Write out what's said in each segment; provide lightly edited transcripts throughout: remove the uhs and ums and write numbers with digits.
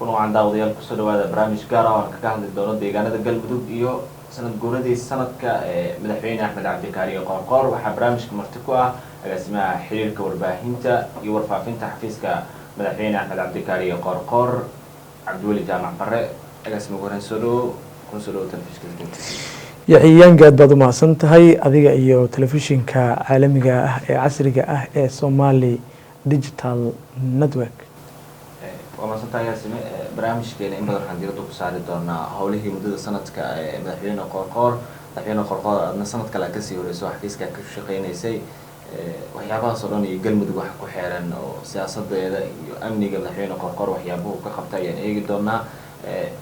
kuna waxaan daawadayaal kusoo dhawaada barnaamij gaar ah oo ka hadli doono deegaanada galmudug iyo sanad guuradii sanadka madaxweyne axmed cabdi kaariye qoorqoor waxaa barnaamijka marti ku ah agaasimaha xiriirka warbaahinta iyo warfaafinta xafiiska madaxweyne axmed cabdi kaariye qoorqoor cabdiweli jaamac bare agaasima goren soo dhawo telefishinka yaxiyaan gaad baad u mahadsan tahay adiga iyo telefishinka caalamiga ah ee casriga ah ee Somali Digital Network. waa mahadsantahay agaasime barnaamijkeena in badan waxaan diiradda ku saari doonaa howlihii muddada sanadka ee madaxweyne qoorqoor aadna sanad kale kasii horeyso xafiiska ka shaqeynaysay waxyaabahaas oo dhan iyo galmudug waxa ku xeeran oo siyaasadeeda iyo amniga madaxweyne qoorqoor waxyaabuhu ka qabta ayaan eegi doonaa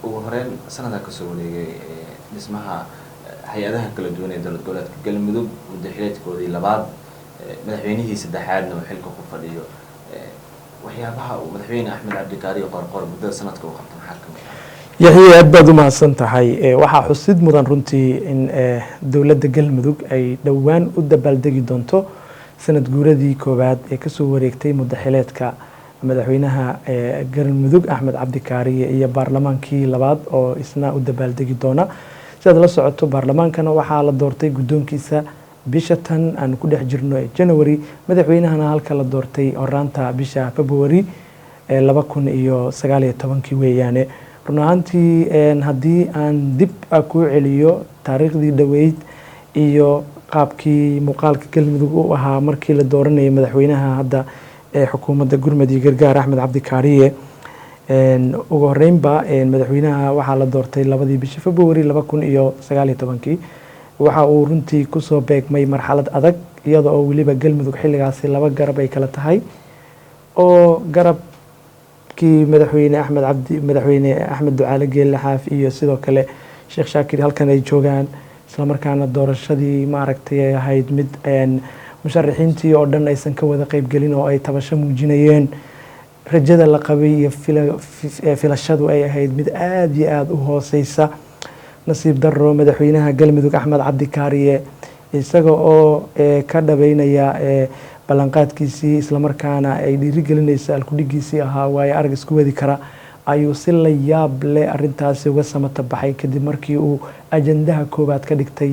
ugu horeyn sanada kasoo wareegay dhismaha hay-adaha kala duwan ee dowlad goboleedka galmudug muddo xileedkoodii labaad madaxweynihii saddexaadna uu xilka ku fadhiyo waxyaabaha uu madaxweyne axmed cabdi kaariye qoorqoor muddada sanadka uu qabto maxaa kamid ah yaxya aad baad u mahadsan tahay waxaa xusid mudan runtii in dowladda galmudug ay dhowaan u dabaaldegi doonto sanad guuradii koowaad ee kasoo wareegtay muddo xileedka madaxweynaha galmudug axmed cabdi kaariye iyo baarlamaankii labaad oo isna u dabaaldegi doona sidaad la socoto baarlamaankana waxaa la doortay guddoonkiisa bisha tan aan ku dhex jirno ee January madaxweynahana halka la doortay horaanta bisha February 2019 weeyaane run ahaantii haddii aan dib ku celiyo taariikhdii dhaweyd iyo qaabkii muuqaalka galmudug u ahaa markii la dooranayay madaxweynaha hadda ee xukuumadda gurmadi gargaar axmed cabdi kaariye ugu horeynba madaxweynaha waxaa la doortay 2 bisha February 2019 waxa uu runtii kusoo beegmay marxalad adag iyada oo waliba galmudug xilligaasi laba garab ay kala tahay oo garabkii madaxweyne axmed ducaale geelle xaaf iyo sidoo kale sheekh shaakir halkan ay joogaan isla markaana doorashadii maaragtay ay ahayd mid musharaxiintii oo dhan aysan ka wada qayb gelin oo ay tabasho muujinayeen rajada la qabay iyo filashadu ay ahayd mid aad iyo aad u hooseysa nasiib daro madaxweynaha galmudug axmed cabdi kaariye isaga oo ka dhabeynaya ballanqaadkiisii isla markaana ay dhiirigelinaysa alkudhigiisii ahaa waayo arag isku wadi kara ayuu si la yaab leh arintaasi uga samata baxay kadib markii uu ajandaha koowaad ka dhigtay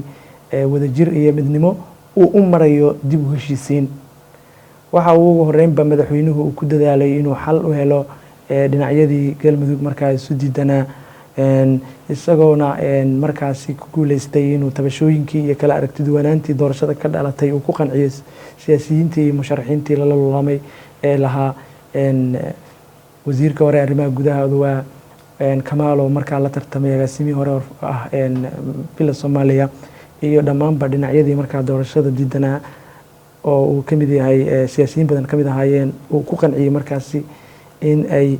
wadajir iyo midnimo uu u marayo dib u heshiisiin waxa uu ugu horeynba madaxweynuhu uu ku dadaalay inuu xal u helo dhinacyadii galmudug markaa isu diidanaa isagoona markaasi ku guuleystay inuu tabashooyinkii iyo kala aragtiduwanaantii doorashada ka dhalatay uu ku qanciyo siyaasiyiintii iyo musharaxiintii lala lulamay ee lahaa wasiirka hore arrimaha gudaha waa kamaalo markaa la tartamay agaasimihii hore ah bila Soomaaliya iyo dhammaanba dhinacyadii markaa doorashada diidanaa oo uu kamid yahay siyaasiyiin badan kamid ahaayeen uu ku qanciyay markaasi in ay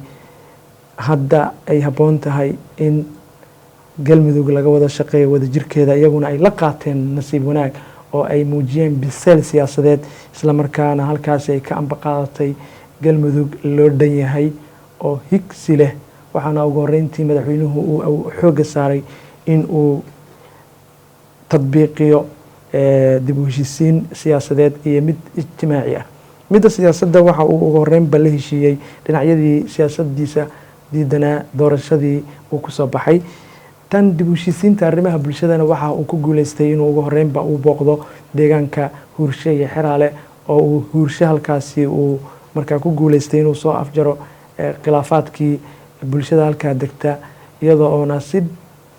hadda ay haboon tahay in galmudug laga wada shaqeeyo wadajirkeeda iyaguna ay la qaateen nasiib wanaag oo ay muujiyeen biseel siyaasadeed isla markaana halkaasi ay ka ambaqaadatay galmudug loo dhan yahay oo higsi leh waxaana ugu horeyntii madaxweynuhu uu xooga saaray in uu tadbiiqiyo dib u heshiisiin siyaasadeed iyo mid ijtimaaci ah midda siyaasadda waxa uu ugu horeynba la heshiiyey dhinacyadii siyaasadiisa diidanaa doorashadii uu kusoo baxay tan dib u heshiisiinta arrimaha bulshadana waxa uu ku guuleystay inuu ugu horeynba uu booqdo deegaanka huurshe iyo xeraale oo uu huurshe halkaasi uu markaa ku guuleystay inuu soo afjaro khilaafaadkii bulshada halkaa degta iyadoo oona si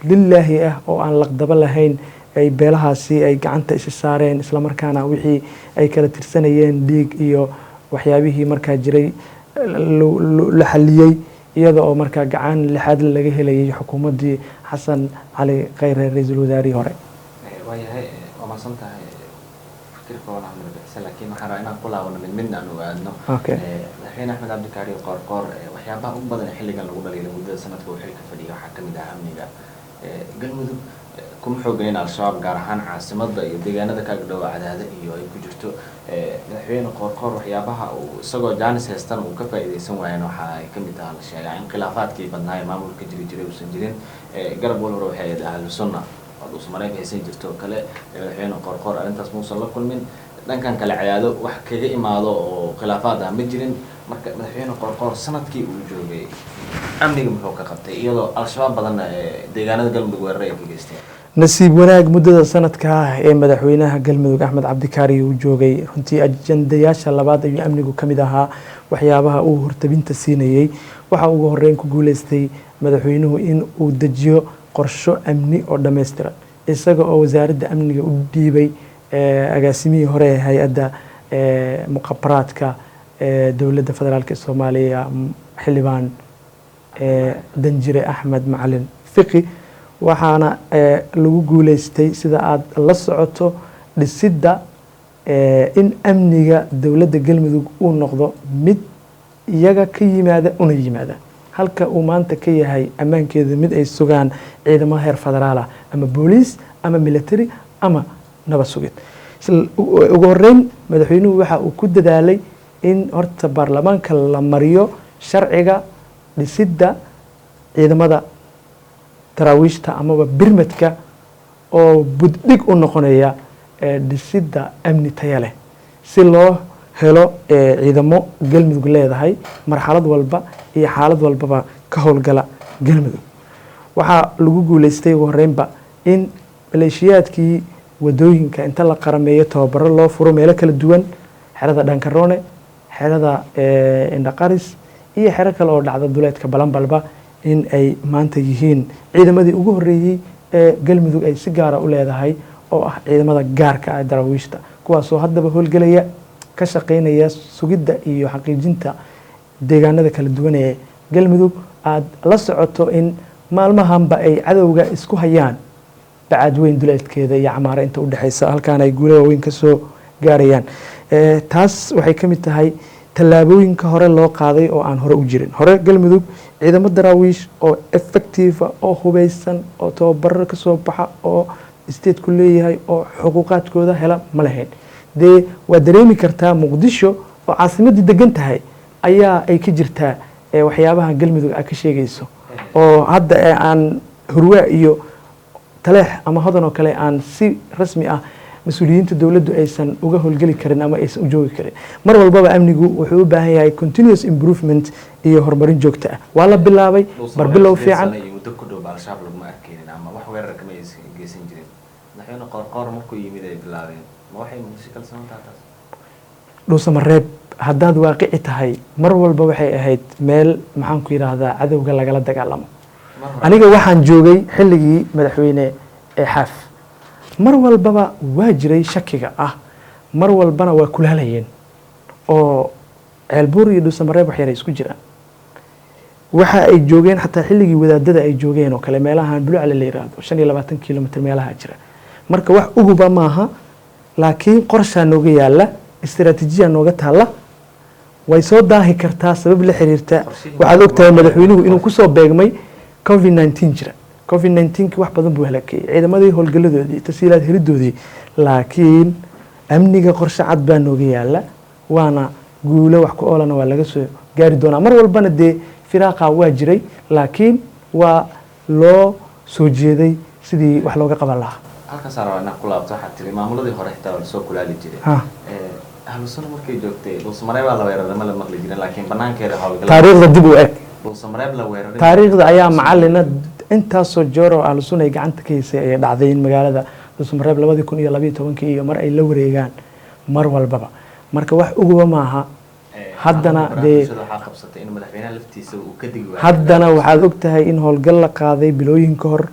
lilaahi ah oo aan laqdabo lahayn ay beelahaasi ay gacanta isi saareen isla markaana wixii ay kala tirsanayeen dhiig iyo waxyaabihii markaa jiray la xaliyey iyada oo markaa gacan lixaad laga helayay xukuumaddii xasan cali khayre ra'iisul wasaarihii hore waayahay waa mahadsantahay fikirkooda aan bixisa laakiin waxaan rabaa inaan ku laabano midna aan ogaadno madaxweyne axmed cabdi kaariye qoorqoor waxyaabaha ugu badan xilligan lagu dhaliilay muddada sanadka uu xilka fadhiyo waxaa kamid ah amniga galmudug kuma xoogayn al-shabaab gaar ahaan caasimadda iyo deegaanada kaaga dhow cadaada iyo ay ku jirto madaxweyne qoorqoor waxyaabaha uu isagoo jaanis haystan uu ka faa'iideysan waayeen waxa ay kamid tahay la sheegaa in khilaafaadkii badnaa ee maamulka jiray uusan jirin garab walba waxay ahayd ahlu sunna oo Soomaaliya haysan jirto kale madaxweyne qoorqoor arrintaas muusan la kulmin dhankan kale cadaado wax kaga imaado oo khilaafaad ah ma jirin marka madaxweyne qoorqoor sanadkii uu joogay amniga muxuu ka qabtay iyadoo al-shabaab badanna deegaanada galmudug weerar ay ka geysteen? nasiib wanaag muddada sanadka ah ee madaxweynaha galmudug axmed cabdikaari uu joogay runtii ajandayaasha labaad ayuu amnigu ka mid ahaa waxyaabaha uu hortabinta siinayey. waxa ugu horeyn ku guuleystay madaxweynuhu in uu dejiyo qorsho amni oo dhammaystiran, isaga oo wasaaradda amniga u dhiibay agaasimihii hore ee hay-adda muqabaraadka dowladda federaalk ee soomaaliya xildhibaan danjire axmed macalin fiqi. waxaana lagu guuleystay sida aada la socoto dhisidda in amniga dowladda galmudug uu noqdo mid iyaga ka yimaada una yimaada, halka uu maanta ka yahay ammaankeeda mid ay sugaan ciidamo heer federaalah ama booliis ama military ama nabad sugid. ugu horeyn madaxweynuhu waxa uu ku dadaalay in horta baarlamaanka la mariyo sharciga dhisidda ciidamada taraawiishta amaba birmadka oo buddhig u noqonaya dhisidda amni taya leh si loo helo ciidamo galmudug leedahay marxalad walba iyo xaalad walbaba ka howlgala galmudug. waxaa lagu guuleystay ugu horeynba in maleeshiyaadkii wadooyinka inta la qarameeyo tababaro loo furo meelo kala duwan, xerada dhankaroone, xerada indhaqaris iyo xero kale oo dhacda duleedka balanbalba, in ay maanta yihiin ciidamadii ugu horeeyey ee galmudug ay si gaara u leedahay oo ah ciidamada gaarka ah daraawiishta, kuwaasoo haddaba howlgelaya ka shaqeynaya sugidda iyo xaqiijinta deegaanada kala duwan ee galmudug. aada la socoto in maalmahanba ay cadowga isku hayaan bacaadweyn duleedkeeda iyo camaare inta udhexeysa, halkaana ay guulo waaweyn kasoo gaarayaan. taas waxay ka mid tahay tallaabooyinka hore loo qaaday oo aan hore u jirin. hore galmudug ciidamo daraawiish oo effective oo hubeysan oo tababaro kasoo baxa oo stateku leeyahay oo xuquuqaadkooda hela ma lahayn. dee waa dareemi kartaa muqdisho oo caasimadii degan tahay ayaa ay ka jirtaa waxyaabaha galmudug a ka sheegayso, oo hadda aan hurwaa iyo taleex ama hodan oo kale aan si rasmi ah mas-uuliyiinta dowladdu aysan uga howlgeli karin ama aysan u joogi karin. mar walbaba amnigu wuxuu u baahan yahay continuous improvement iyo horumarin joogto ah. waa la bilaabay barbilow fiican. muddo ku dhow al-shabaab laguma arkeynin ama wax weerar kama geysan jirin. madaxweyne qoorqoor markuu yimid ay bilaabeen, ma waxay muqdisho kala socontaa taas? dhuusamareeb haddaad waaqici tahay mar walba waxay ahayd meel maxaan ku yidhaahdaa cadowga lagala dagaalamo. aniga waxaan joogay xilligii madaxweyne xaaf, mar walbaba waa jiray shakiga ah, mar walbana waa kulaalayeen oo ceelbuur iyo dhuusamareeb wax yaray isku jiraan. waxa ay joogeen xataa xilligii wadaadada ay joogeen oo kale meelahan bulucle la yiraahdo 25 kilomitr meelaha jira. marka wax uguba maaha, laakiin qorshaa nooga yaala, istiraatiijiya nooga taala, way soo daahi kartaa sabab la xiriirta. waxaad ogtahay madaxweynuhu inuu kusoo beegmay covid-19 jira. covid-19 wax badan buu halakayay ciidamadii howlgaladoodii tasiilaad helidoodii, laakiin amniga qorshe cad baa nooga yaala, waana guulo wax ku oolana waa laga soo gaari doonaa. mar walbana dee firaaqa waa jiray, laakiin waa loo soo jeeday sidii wax looga qaban lahaa. halkaas aan rabaa inaan ku laabto. waxaad tiri maamuladii hore xitaa waa lasoo kulaali jiray. ahlu sunna markay joogtay dhuusamareeb baa la weeraray ma la maqli jirin, laakiin banaankeeda howlgala taariikhda dib u eg dhuusamareeb la weeraray. taariikhda ayaa macalina intaasoo jeer oo ahlu sunna ay gacanta ka haysay ayay dhacday in magaalada dhuusamareeb 2012 iyo mar ay la wareegaan mar walbaba. marka wax uguba maaha. haddana dee haddana waxaad ogtahay in howlgal la qaaday bilooyin ka hor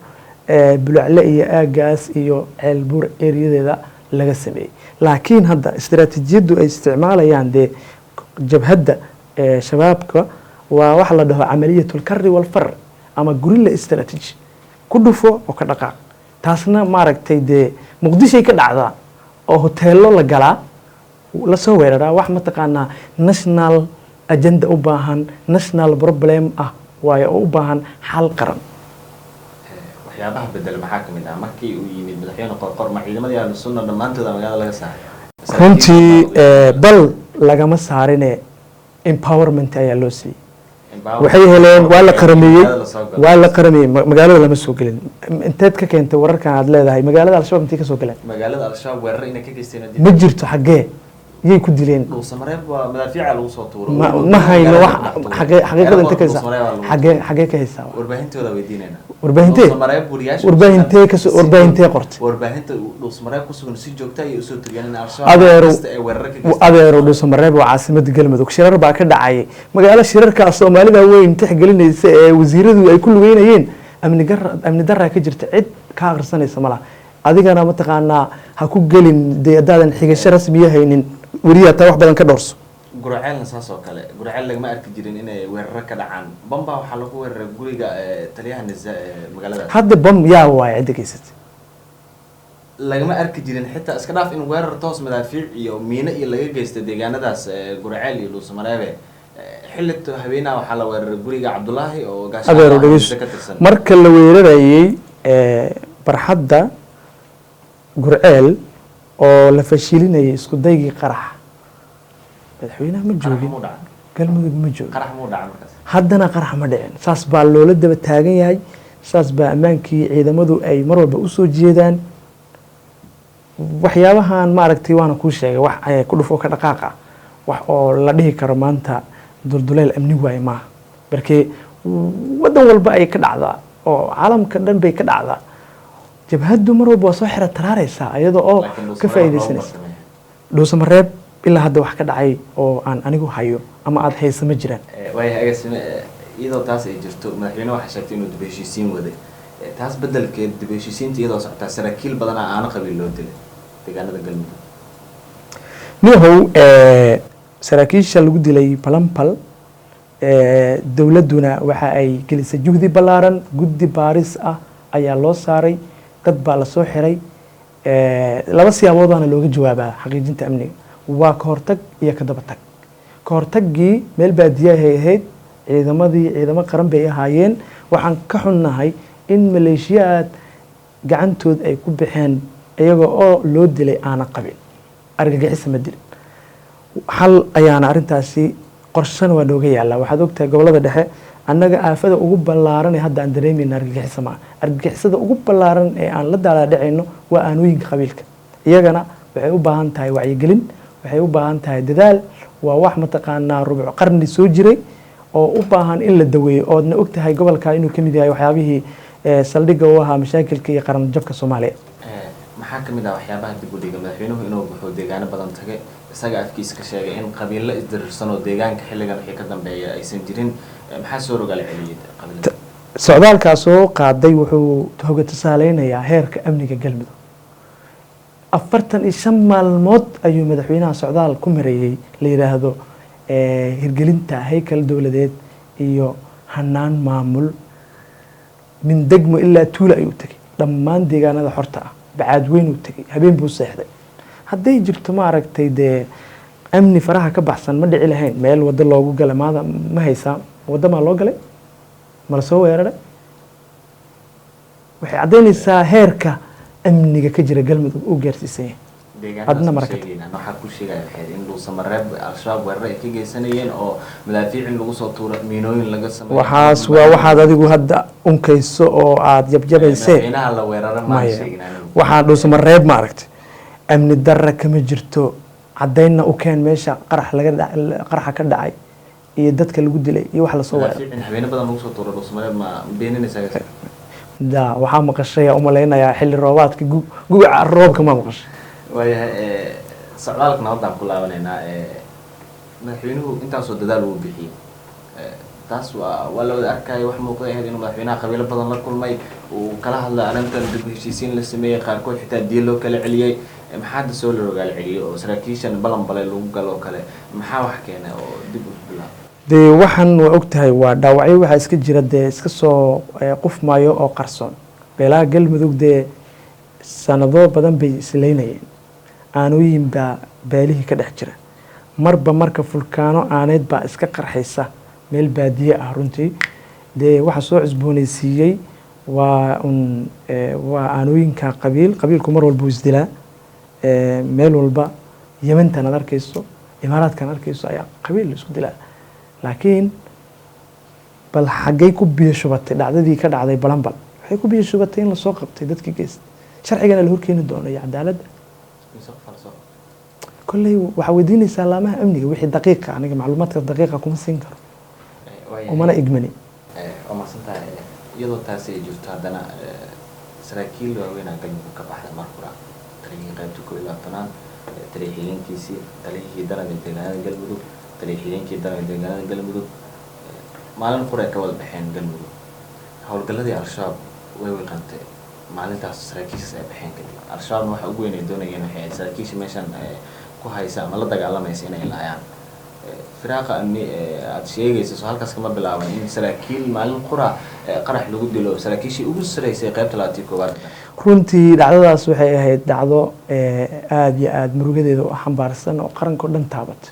bulucle iyo aagaas iyo ceelbuur eriyadeeda laga sameeyey. laakiin hadda istiraatiijiyaddu ay isticmaalayaan dee jabhadda shabaabka waa wax la dhaho camaliyatul karri walfar ama gurilla istiraatiiji ku dhufo oo ka dhaqaaq. taasna maaragtay dee muqdishoy ka dhacdaa oo hoteelo la galaa lasoo weeraraa. wax mataqaanaa national agenda u baahan, national problem ah waayo oo u baahan xal qaran. waxyaabaha bedel maxaa kamid ah markii uu yimid madaxweyne qoorqoor ma ciidamadii ahlu sunna dhammaantooda magaalada laga saaray? runtii bal lagama saarine empowerment ayaa loo siiyey. waxay heleen waa la qarameeyey magaalada lama soo gelin. inteed ka keentay wararkan aad leedahay magaalada al-shabaab intay ka soo galeen? magaalada al-shabaab weerar inay ka geysteen ma jirto. xaggee yay ku dileen dhuusamareeb waa madaafiica lagu soo tuuro ma hayno wax xaqiiqada inta ka xagee ka haysaa warbaahintooda weydiinayna warbaahintee qortay warbaahinta dhuusamareeb ku sugan si joogta ay usoo tiriyaan in adeero dhuusamareeb waa caasimada galmudug shirar baa ka dhacayay magaalo shirarkaa soomaalida weyn tixgelinaysa ee wasiiradu ay ku lugeynayeen amni daraa ka jirta cid ka akhrisanaysa malaha adigana mataqaanaa ha ku gelin dee haddaadan xigasho rasmiya haynin weriyaa taa wax badan ka dhowrso gurceelna saas oo kale gurceel lagama arki jirin inay weeraro ka dhacaan bamba waxaa lagu weeraray guriga taliyaha nisa magaaladaas hadda bam yaa waaya cidda geysatay lagama arki jirin xitaa iska dhaaf in weerar toos madaafiic iyo miino iyo laga geystay deegaanadaas gurceel iyo dhuusamareebe xilli habeenaha waxaa la weeraray guriga cabdulaahi oo gaashaaka tirsan marka la weerarayay barxadda gurceel oo la fashilinayay isku daygii qarax madaxweynaha ma joogin galmudug ma joogin haddana qarax ma dhicin saas baa loola daba taagan yahay saas baa ammaankii ciidamadu ay mar walba usoo jeedaan waxyaabahan maaragtay waana kuu sheegay wax ku dhufo ka dhaqaaqa wax oo la dhihi karo maanta dulduleel amni waaye maaha markee waddan walba ay ka dhacdaa oo caalamka dhan bay ka dhacdaa jabhaddu mar walba waa soo xira taraaraysaa iyadoo oo ka faa'iidaysanaysa dhuusamareeb ilaa hadda wax ka dhacay oo aan anigu hayo ama aada haysa ma jiraan iyadoo taas ay jirto madaxweyne waxaa sheegtay inuu dib heshiisiin waday taas bedelkeed dib heshiisiinta iyadoo socotaa saraakiil badanaa aana qabiil loo dilay deegaanada galmudug niyahow saraakiisha lagu dilay balampal dowladduna waxa ay gelisay juhdi ballaaran guddi baaris ah ayaa loo saaray dad baa lasoo xiray laba siyaaboodana looga jawaabaa xaqiijinta amniga waa ka hortag iyo ka daba tag ka hortaggii meel baadiyahay ahayd ciidamo qaran bay ahaayeen waxaan ka xunnahay in maleeshiyaad gacantood ay ku baxeen iyaga oo loo dilay aana qabin argagixisa ma dilin xal ayaana arrintaasi qorshana waa nooga yaallaa waxaad ogtahay gobollada dhexe annaga aafada ugu ballaaran ee hadda aan dareemayna argagixisa maa argagixisada ugu ballaaran ee aan la daalaadhacayno waa aanooyinka qabiilka iyagana waxay u baahan tahay wacyigelin waxay u baahan tahay dadaal waa wax mataqaanaa rubuc qarni soo jiray oo u baahan in la daweeyo oodna og tahay gobolka inuu ka mid yahay waxyaabihii saldhigga u ahaa mashaakilka iyo qaran jabka soomaaliya maxaa ka mid ah waxyaabaha dib u dhiga madaxweynuhu inuu buxo deegaano badan tagay isaga afkiisa ka sheegay in qabiilo isdirirsan oo deegaanka xilligan wixii ka dambeeya aysan jirin maxaa soo rogaal celiyay socdaalkaas oo qaaday wuxuu hoga tusaaleynayaa heerka amniga galmudug 45 maalmood ayuu madaxweynaha socdaal ku mareeyay la yiraahdo hirgelinta haykal dowladeed iyo hanaan maamul min degmo ilaa tuula ayuu tagay dhammaan deegaanada xorta ah bacaad weyn uu tagay habeen buu seexday hadday jirto ma aragtay dee amni faraha ka baxsan ma dhici lahayn meel waddo loogu galay maada ma haysaa waddo maa loo galay mala soo weeraray waxay caddaynaysaa heerka amniga ka jira galmudug uu gaarsiisan yahay adna waxaa ku sheegaya in dhuusamareeb al-shabaab weerar ay ka geysanayeen oo madaafiicin lagu soo tuuro miinooyin laga sameeyo waxaas waa waxaad adigu hadda unkayso oo aada yabjabaysee madaxweynaha la weerara ma sheegin waxaa dhuusamareeb ma aragtay amni darra kama jirto caddaynna u keen meesha qaraxa ka dhacay iyo dadka lagu dilay iyo wax lasoo weeray habeene badan lagu soo tuuro dhuusamareeb ma beeninaysaa da waxaa maqashay umalaynayaa xilli roobaadka gugaca roobka ma maqashay waayahay socdaalka nabaddaan ku laabanaynaa madaxweynuhu intaasoo dadaal uu bixiyey taas waa la wada arkaya wax muuqday ahayd inuu madaxweynaha qabiilo badan la kulmay uu kala hadlay arrintan dib heshiisiin la sameeyey qaarkood xitaa diya loo kala celiyey maxaa hadda soo la rogaal celiyey oo saraakiishan balanbale lagu galo oo kale maxaa wax keenay oo dib u bilaab dee waxaan waa ogtahay waa dhaawacyo waxaa iska jira dee iska soo qufmaayo oo qarsoon beelaha galmudug dee sanado badan bay isleynayeen aanooyin baa beelihii ka dhex jira marba marka fulkaano aaneyd baa iska qarxaysa meel baadiye ah runtii dee waxa soo cusboonaysiiyey waa aanooyinka qabiilku mar walba isdilaa meel walba yemantan ad arkayso imaaraadkan arkayso ayaa qabiil isku dilaa laakiin bal xaggay ku biyo shubatay dhacdadii ka dhacday balanbal waxay ku biyo shubatay in lasoo qabtay dadkii geystay sharcigana la horkeeni doono iyo cadaaladda kolley waxaa weydiinaysaa laamaha amniga wixii daqiiqa aniga macluumaadka daqiiqa kuma siin karo umana igmani waa mahadsantahay iyadoo taasi ay jirto haddana saraakiil waaweynaa galmudug ka baxda markura taliyihii qaybta 11aad taliya xigeenkiisii taliyihii dalabka deegaanada galmudug taliya xigeenkii dalabka deegaanada galmudug maalin qura ay ka wada baxeen galmudug howlgalladii al-shabaab way wiiqantay maalintaas saraakiishaas ay baxeen kadib al-shabaabna waxa ugu weyn ay doonayeen waxay ahayd saraakiisha meeshan ku haysa ama la dagaalamaysa inay laayaan firaaqa amni aad sheegaysa soo halkaas kama bilaaban in saraakiil maalin qura qarax lagu dilo saraakiishii ugu sareysay qaybta 21aad runtii dhacdadaas waxay ahayd dhacdo aada iyo aada murugadeeda u xambaarsan oo qaranka o dhan taabatay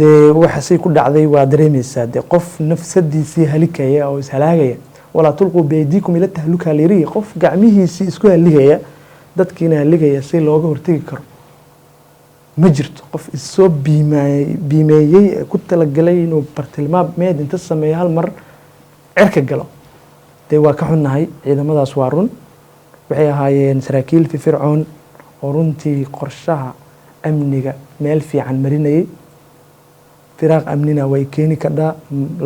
dee waxasay ku dhacday waa dareemaysaa dee qof nafsadiisii halikaya oo ishalaagaya walaa tulquu biyaydiikum ila tahluka layiri qof gacmihiisii isku haligaya dadkiina haligaya si looga hortegi karo ma jirto qof isoo biimeeyey ku talagalay inuu bartilmaam meed inta sameeyo hal mar cirka galo dee waa ka xunnahay ciidamadaas waa run waxay ahaayeen saraakiil firfircoon oo runtii qorshaha amniga meel fiican marinayay firaaq amnina way keeni kardhaa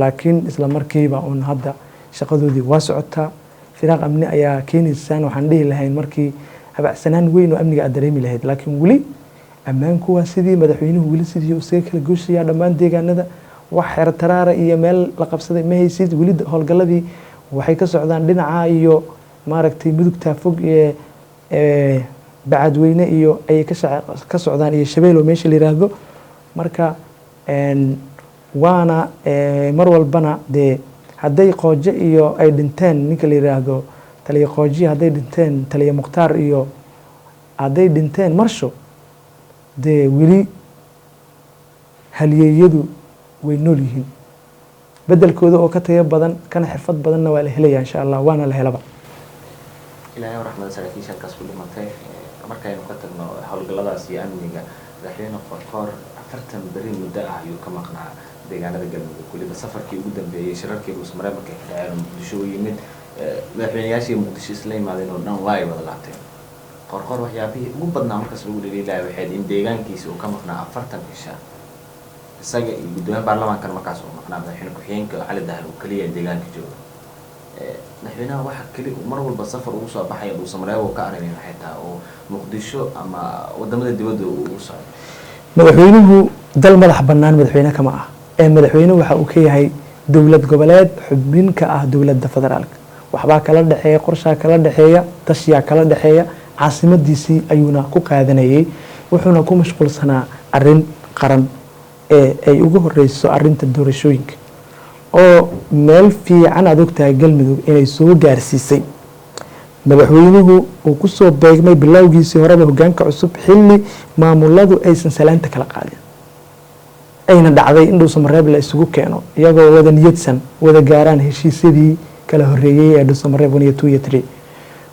laakiin isla markiiba un hadda shaqadoodii waa socotaa firaaq amni ayaa keenaysaan waxaan dhihi lahayn markii habacsanaan weyn oo amniga aad dareemi lahayd laakiin weli ammaanku waa sidii madaxweynuhu weli sidii isaga kala gooshayaa dhammaan deegaanada wax xero taraara iyo meel la qabsaday ma haysid weli howlgalladii waxay ka socdaan dhinaca iyo maaragtay mudugta fog ee bacadweyne iyo ayay ka socdaan iyo shabeelo meesha la yiraahdo marka waana mar walbana dee hadday qoojo iyo ay dhinteen ninka la yiraahdo taliya qoojiya hadday dhinteen taliya mukhtaar iyo hadday dhinteen marsho dee weli halyeeyadu way nool yihiin bedelkooda oo ka tayo badan kana xirfad badanna waa la helaya insha allah waana la helaba ilaahay raxmada saraakiisha halkaas ku dhimatay markaynu ka tagno howlgalladaas iyo amniga madaxweyne qorqoor 40 beri muddo ah ayuu ka maqnaa deegaanada galmudug weliba safarkii ugu dambeeyey shirarkii uu samaray markay ka dhaceen muqdisho u yimid madaxweynayaashii muqdisho isla yimaadeen oo dhan waa ay wada laabteen qorqoor waxyaabihii ugu badnaa markaas lagu dhaliilaya waxayd in deegaankiisa uu ka maqnaa 40 bisha isaga iyo gudoomiyaha baarlamaankana markaas uu maqnaa madaxweyne ku-xigeenka cali dahal uu kaliya deegaanka jooga madaxweynaha waxa kali mar walba safar ugu soo baxay uu samareebo ka arageen xitaa oo muqdisho ama wadamada dibadda uu socdo madaxweynuhu dal madax bannaan madaxweyne kama ah ee madaxweyne waxa uu ka yahay dowlad goboleed xubin ka ah dowladda federaalka waxbaa kala dhaxeeya qorshaa kala dhaxeeya tashiyaa kala dhaxeeya caasimadiisii ayuuna ku qaadanayay wuxuuna ku mashquulsanaa arin qaran ee ay ugu horeyso arinta doorashooyinka oo meel fiican aad ogtahay galmudug inay soo gaarsiisay madaxweynuhu uu kusoo beegmay bilowgiisii horeba hogaanka cusub xilli maamuladu aysan salaanta kala qaadin ayna dhacday in dhuusamareeb la isugu keeno iyagoo wada niyadsan wada gaaraan heshiisyadii kala horeeyey ee dhuusamareeb 1 iyo 2 iyo 3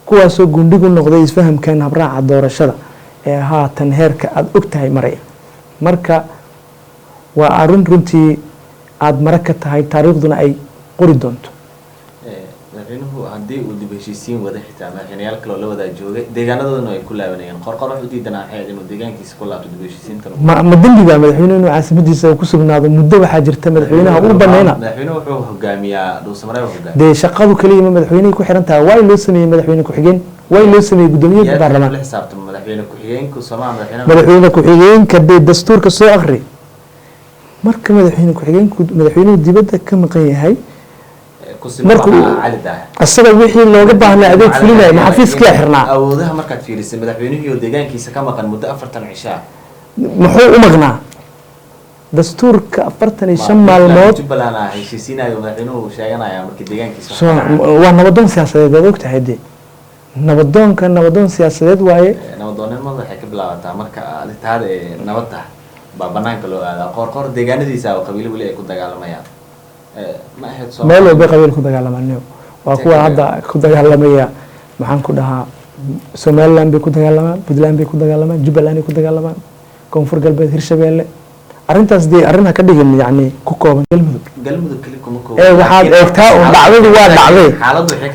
kuwaasoo gundhigu noqday isfahamkan habraaca doorashada ee haatan heerka aad ogtahay maraya marka waa arrin runtii aad mara ka tahay taariikhduna ay qori doonto madaxweynuhu haddii uu dib heshiisiin wada xitaa madaxweynayaal kaloo la wadaa joogay deegaanadoodana ay ku laabanayeen qorqor wax u diidanaa waxay ahayd inuu deegaankiisa ku laabto dib heshiisiintan ma dembiga madaxweynuhu inuu caasimadiisa ku sugnaado muddo waxaa jirta madaxweynaha u baneyna madaxweynuhu wuxuu hogaamiyaa dhuusamareeb hogaamiya dee shaqadu kaliya ma madaxweynahay ku xiran tahay waa loo sameeyey madaxweyne ku-xigeen waa loo sameeyey gudoomiyaha baarlamaanka la xisaabtamo madaxweyne ku-xigeenku Soomaaliya madaxweyne ku-xigeenka dee dastuurka soo akhri marka madaxweyne ku-xigeenku madaxweynuhu dibadda ka maqan yahay markuu asaga wixii looga baahnaa adeeg fulinaya maxafiiskiyaa xirnaa awoodaha markaad fiirisay madaxweynihii oo deegaankiisa ka maqan muddo 40 cishaa muxuu u maqnaa dastuurka 45 maalmood Jubbaland heshiisiinayo madaxweynuhu sheeganaya markii deegaankiisa waa nabadoon siyaasadeed aad ogtahay dee nabadoon siyaasadeed waaye nabadoonnimada waxay ka bilaabataa marka aditaada ee nabadda baa banaanka loo aadaa qorqor deegaanadiisa oo qabiilo weli ay ku dagaalamayaan meel walba qabiil ku dagaalamaan waa kuwa hadda ku dagaalamaya maxaan ku dhahaa Somaliland bay ku dagaalamaan Puntland bay ku dagaalamaan Jubbaland bay ku dagaalamaan Koonfur Galbeed Hirshabeelle arrintaas dee arrinha ka dhigin yani ku kooban galmudug kali kuma kooban waxaad eegtaa un dhacdadu waa dhacday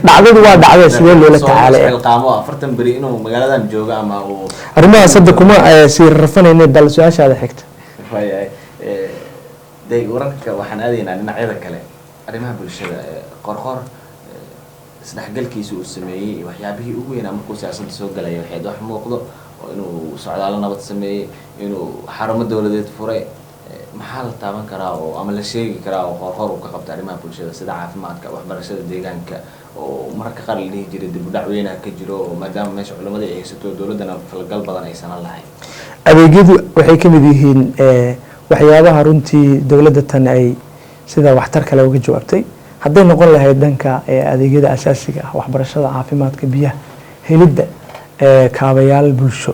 dhacdadu waa dhacday sidee loola tacaalay qaamo 40 bari inuu magaaladan joogo ama uu arrimahaas hadda kuma sii rafanayna bal su-aashaada xigta day wararka waxaan aadaynaa dhinacyada kale arrimaha bulshada qorqor isdhexgalkiisa uu sameeyey waxyaabihii ugu weynaa markuu siyaasadda soo galaya waxaad wax muuqdo oo inuu socdaalo nabad sameeyey inuu xarumo dowladeed furay maxaa la taaban karaa oo ama la sheegi karaa oo qorqor uu ka qabta arrimaha bulshada sida caafimaadka waxbarashada deegaanka oo mararka qaar la dhihi jiray dib u dhac weynaha ka jiro oo maadaama meesha culimadii ay haysato dowladdana falgal badan aysan lahayn adeegyadu waxay ka mid yihiin waxyaabaha runtii dowladda tan ay sida waxtar kale uga jawaabtay hadday noqon lahayd dhanka adeegyada asaasiga ah waxbarashada caafimaadka biyaha helidda kaabayaal bulsho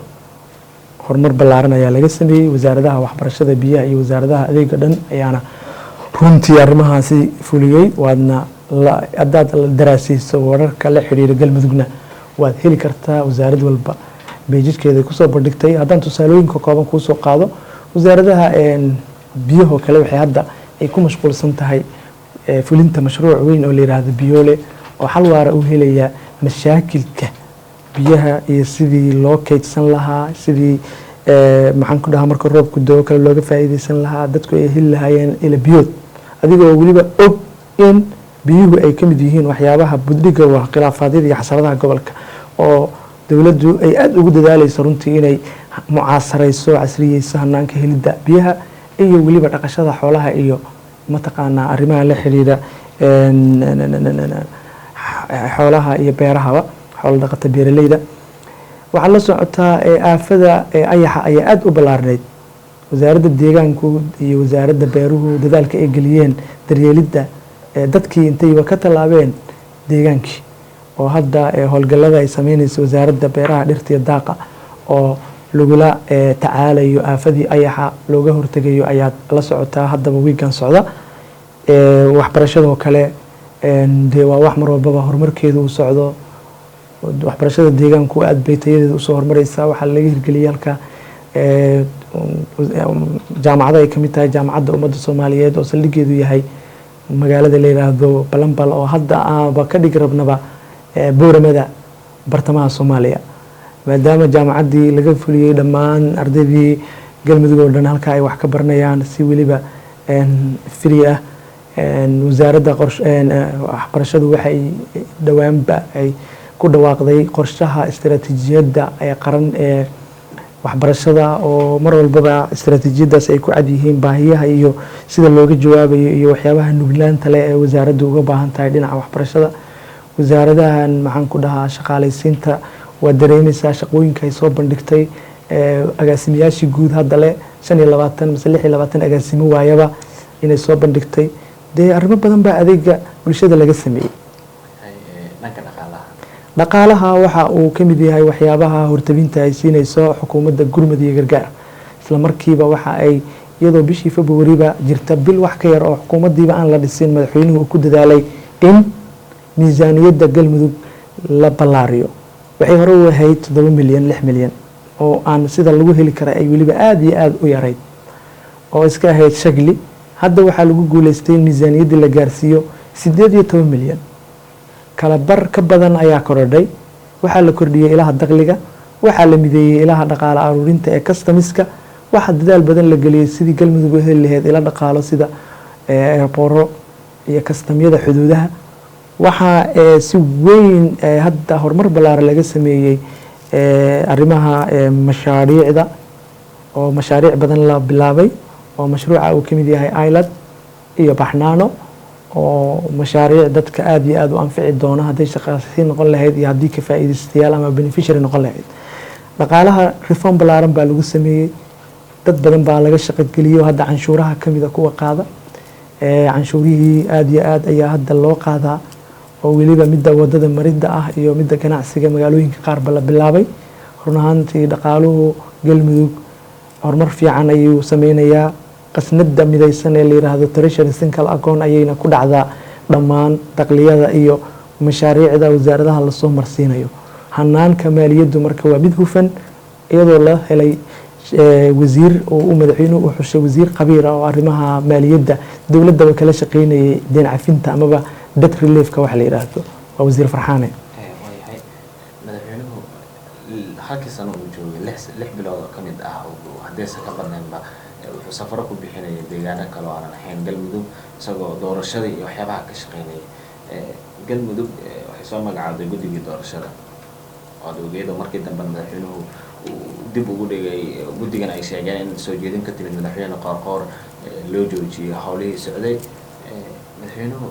horumar ballaaran ayaa laga sameeyey wasaaradaha waxbarashada biyaha iyo wasaaradaha adeega dhan ayaana runtii arrimahaasi fuliyey waadna haddaad daraasayso wararka la xidhiira galmudugna waad heli kartaa wasaarad walba beejidkeeda kusoo bandhigtay haddaan tusaalooyinka kooban kuusoo qaado wasaaradaha biyahoo kale waxay hadda ay ku mashquulsan tahay fulinta mashruuc weyn oo la yidhaahdo biyoole oo xal waara u helaya mashaakilka biyaha iyo sidii loo kaydsan lahaa sidii maxaan ku dhahaa marka roobku doo kale looga faa'iidaysan lahaa dadku ay heli lahaayeen ila biyood adigoo weliba og in biyuhu ay ka mid yihiin waxyaabaha buddhiga waa khilaafaadyada iyo xasaradaha gobolka oo dowladdu ay aada ugu dadaalayso runtii inay mucaasarayso casriyeyso hanaanka helidda biyaha iyo weliba dhaqashada xoolaha iyo mataqaanaa arrimaha la xiriira xoolaha iyo beerahaba xoolo dhaqata beeraleyda waxaa la socotaa aafada ayaxa ayaa aada u ballaarneyd wasaaradda deegaanku iyo wasaaradda beeruhu dadaalka ay geliyeen daryeelidda dadkii intayba ka tallaabeen deegaankii oo hadda howlgallada ay sameynayso wasaaradda beeraha dhirta iyo daaqa oo lagula tacaalayo aafadii ayaxa looga hortegayo ayaad la socotaa haddaba wiigan socda waxbarashadoo kale dee waa wax mar walbaba horumarkeedu uu socdo waxbarashada deegaanku aada bay tayadeeda usoo horumareysaa waxaa laga hirgeliyay halka jaamacado ay kamid tahay jaamacadda ummadda soomaaliyeed oo saldhigeedu yahay magaalada la yiraahdo balambal oo hadda aaba ka dhig rabnaba booramada bartamaha soomaaliya maadaama jaamacaddii laga fuliyey dhammaan ardaydii galmudug oo dhan halka ay wax ka baranayaan si weliba free ah wasaaradda waxbarashadu waxay dhowaanba ay ku dhawaaqday qorshaha istaraatiijiyadda ee qaran ee waxbarashada oo mar walbaba istaraatiijiyaddaas ay ku cad yihiin baahiyaha iyo sida looga jawaabayo iyo waxyaabaha nuglaanta leh ee wasaaraddu uga baahan tahay dhinaca waxbarashada wasaaradahan maxaan ku dhahaa shaqaalaysiinta waa dareemaysaa shaqooyinka ay soo bandhigtay agaasimayaashii guud hadda le 25 mise 26 agaasimo waayaba inay soo bandhigtay dee arrimo badan baa adeega bulshada laga sameeyey dhaqaalaha waxa uu ka mid yahay waxyaabaha hortabinta ay siinayso xukuumadda gurmud iyo gargaar isla markiiba waxa ay iyadoo bishii February-ba jirta bil wax ka yar oo xukuumaddiiba aan la dhisin madaxweynuhu uu ku dadaalay in miisaaniyadda galmudug la ballaariyo waxay hore u ahayd 7 milyan 6 milyan oo aan sida lagu heli kara ay weliba aada iyo aada u yarayd oo iska ahayd shagli hadda waxaa lagu guuleystay in miisaaniyaddii la gaarsiiyo 18 milyan kala bar ka badan ayaa korodhay waxaa la kordhiyey ilaha dakhliga waxaa la mideeyey ilaha dhaqaale aruurinta ee customiska waxaa dadaal badan la geliyey sidii galmudug u heli lahayd ila dhaqaalo sida airporo iyo kastamyada xuduudaha waxaa si weyn hadda horumar ballaaran laga sameeyey arrimaha mashaariicda oo mashaariic badan la bilaabay oo mashruuca uu ka mid yahay iland iyo baxnaano oo mashaariic dadka aada iyo aada u anfici doona hadday shaqaasiin noqon lahayd iyo haddii ka faa'iidaystayaal ama beneficiary noqon lahayd dhaqaalaha reform ballaaran baa lagu sameeyey dad badan baa laga shaqogeliyo hadda canshuuraha ka mida kuwa qaada canshuurihii aada iyo aada ayaa hadda loo qaadaa oo weliba midda wadada maridda ah iyo midda ganacsiga magaalooyinka qaarba la bilaabay run ahaantii dhaqaaluhu galmudug horumar fiican ayuu sameynayaa qasnada midaysan ee la yiraahdo treasury single account ayayna ku dhacdaa dhammaan dakliyada iyo mashaariicda wasaaradaha lasoo marsiinayo hanaanka maaliyaddu marka waa mid hufan iyadoo la helay wasiir oo madaxweynuhu u xushay wasiir qabiir ah oo arrimaha maaliyadda dowladda kala shaqeynayay deen cafinta amaba debt relief-ka wax la yiraahdo waa wasiir Farxaane madaxweynuhu halkii sano uu joogay 6 bilood ka mid ah oo hadeesa ka badnaynba wuxuu safaro ku bixinayay deegaano kale oo aan ahayn galmudug isagoo doorashada iyo waxyaabaha ka shaqeynayay galmudug waxay soo magacaabay guddigii doorashada oo ogeedo markii dambe madaxweynuhu dib ugu dhigay guddigan ay sheegeen in soo jeedin ka timid madaxweyne qoorqoor loo joojiyay howlihii socday madaxweynuhu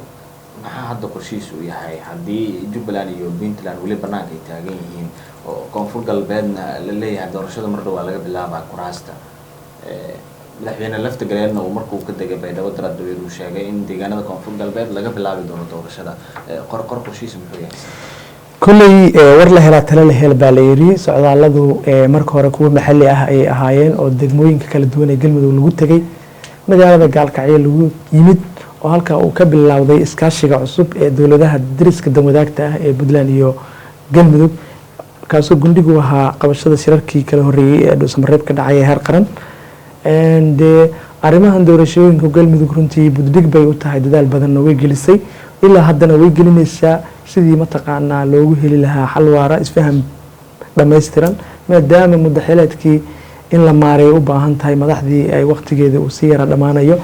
maxaa hadda qorshihiisu u yahay haddii Jubbaland iyo Puntland weli banaanka ay taagan yihiin oo koonfur galbeedna la leeyahay doorashada mar dhow laga bilaabaa kuraasta madaxweyne lafta galeedna uu markuu ka degay Baydhabo Daraadweed uu sheegay in deegaanada koonfur galbeed laga bilaabi doono doorashada qoorqoor qorshihiisu muxuu yahay kulley war la helaa tala la hel baa la yiri socdaaladu marka hore kuwa maxalli ah ay ahaayeen oo degmooyinka kala duwan ee galmudug lagu tagay magaalada Gaalkacyo lagu yimid oo halka uu ka bilowday iskaashiga cusub ee dawladaha dariska damwadaagta ah ee Puntland iyo galmudug kaasoo gundhigu ahaa qabashada shirarkii kala horeeyay ee Dhuusamareeb ka dhacay heer qaran arrimahan doorashooyinka galmudug runtii buddig bay u tahay dadaal badan way gelisay ilaa haddana way gelinaysaa sidii mataqaanaa loogu heli lahaa xal waara isfaham dhammaystiran maadaama muddaxileedkii in la maareeyo u baahan tahay madaxdii ay waqtigeeda uu si yara dhammaanayo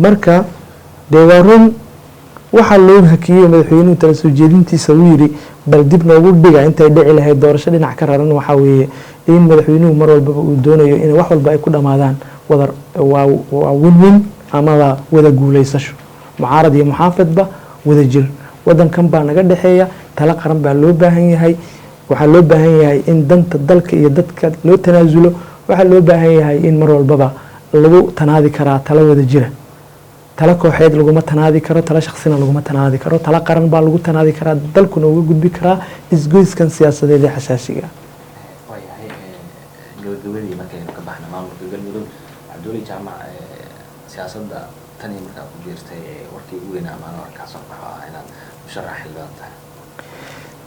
marka dee waa run waxaa loo hakiyey madaxweynuhu tala soo jeedintiisa uu yidhi bal dib noogu dhiga intay dhici lahayd doorasho dhinac ka raran waxaa weeye in madaxweynuhu mar walbaba uu doonayo in wax walba ay ku dhammaadaan waa win-win amaba wada guulaysasho mucaarad iyo muxaafadba wada jir wadankan baa naga dhexeeya tala qaran baa loo baahan yahay waxaa loo baahan yahay in danta dalka iyo dadka loo tanaasulo waxaa loo baahan yahay in mar walbaba lagu tanaadi karaa tala wada jira tala kooxeed laguma tanaadi karo tala shakhsina laguma tanaadi karo tala qaran baa lagu tanaadi karaa dalkuna uga gudbi karaa isgoyskan siyaasadeed ee xasaasiga waayahay gabagabadii markaynu ka baxna maamulka galmudug cabduuli jaamac siyaasadda tan iyo markaa ku jirtay warkii ugu weynaa maana warkaa soo baxo inaad musharax xildhibaan tahay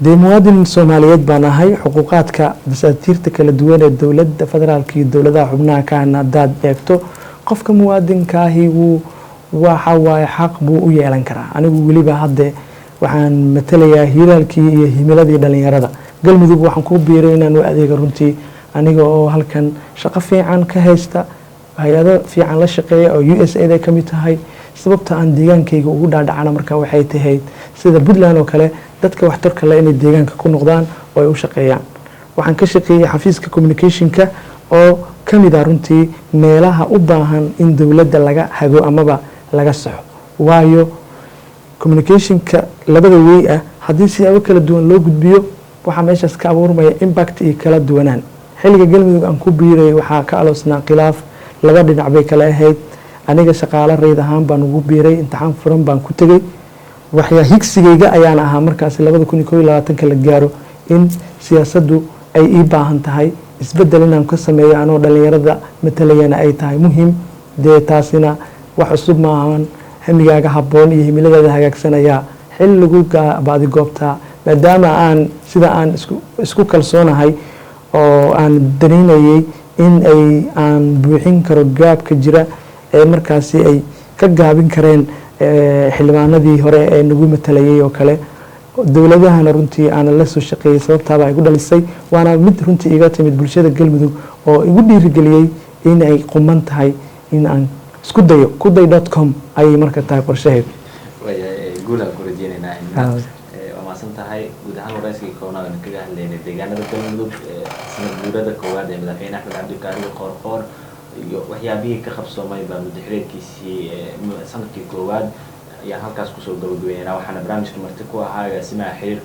dee muwaadin Soomaaliyeed baan ahay xuquuqaadka dastuurta kala duwan ee dawladda federaalka iyo dawladaha xubnaha ka hadaad eegto qofka muwaadinka ahi waxa waaye xaq buu u yeelan karaa anigu waliba hadda waxaan matalayaa hiraalkii iyo himiladii dhalinyarada galmudug waxaan ku biiray inaan u adeego runtii aniga oo halkan shaqo fiican ka haysta hay'ado fiican la shaqeeya oo USAID ay kamid tahay sababta aan deegaankayga ugu dhaadhacana marka waxay tahay sida Puntland oo kale dadka waxtarka leh inay deegaanka ku noqdaan oo ay u shaqeeyaan waxaan ka shaqeeyay xafiiska communication-ka oo kamid ah runtii meelaha u baahan in dawladda laga hago amaba laga saxo waayo communication-ka labada way ah haddii siyaabo kala duwan loo gudbiyo waxaa meeshaas ka abuurmaya impact iyo kala duwanaan xilliga galmudug aan ku biiray waxaa ka aloosnaa khilaaf laba dhinac bay kala ahayd aniga shaqaale rayd ahaan baan ugu biiray imtixaan furan baan ku tegey waxyaa higsigayga ayaan ahaa markaas 2021 la gaaro in siyaasaddu ay ii baahan tahay isbedel inaan ka sameeyo anoo dhalinyarada matalayana ay tahay muhiim dee taasina wax cusub maahan hamigaaga habboon iyo himiladaada hagaagsanaya xilligu baadi goobtaa maadaama aan sida aan isku kalsoonahay oo aan dareynayay in aan buuxin karo gaabka jira ee markaasi ay ka gaabin kareen xildhibaanadii hore ee nagu matalayay oo kale dawladahana runtii aan la soo shaqeeyay sababtaaba ay ku dhalisay waana mid runtii iga timid bulshada galmudug oo igu dhiirigeliyay in ay quman tahay in aan isku dayo kuday.com ayay marka tahay qorshaheed guulaan ku rajeynaynaa waa maasan tahay guud ahaan waraysigii koobnaad aan kaga hadlaynay deegaanada galmudug sanad guurada koowaad ee madaxweyne axmed cabdikaari qoorqoor iyo waxyaabihii ka qabsoomay baa muddaxileedkiisii sanadkii koowaad ayaan halkaas kusoo gabagabeynaa waxaana barnaamijka marti ku ahaa agaasimaha xiriirka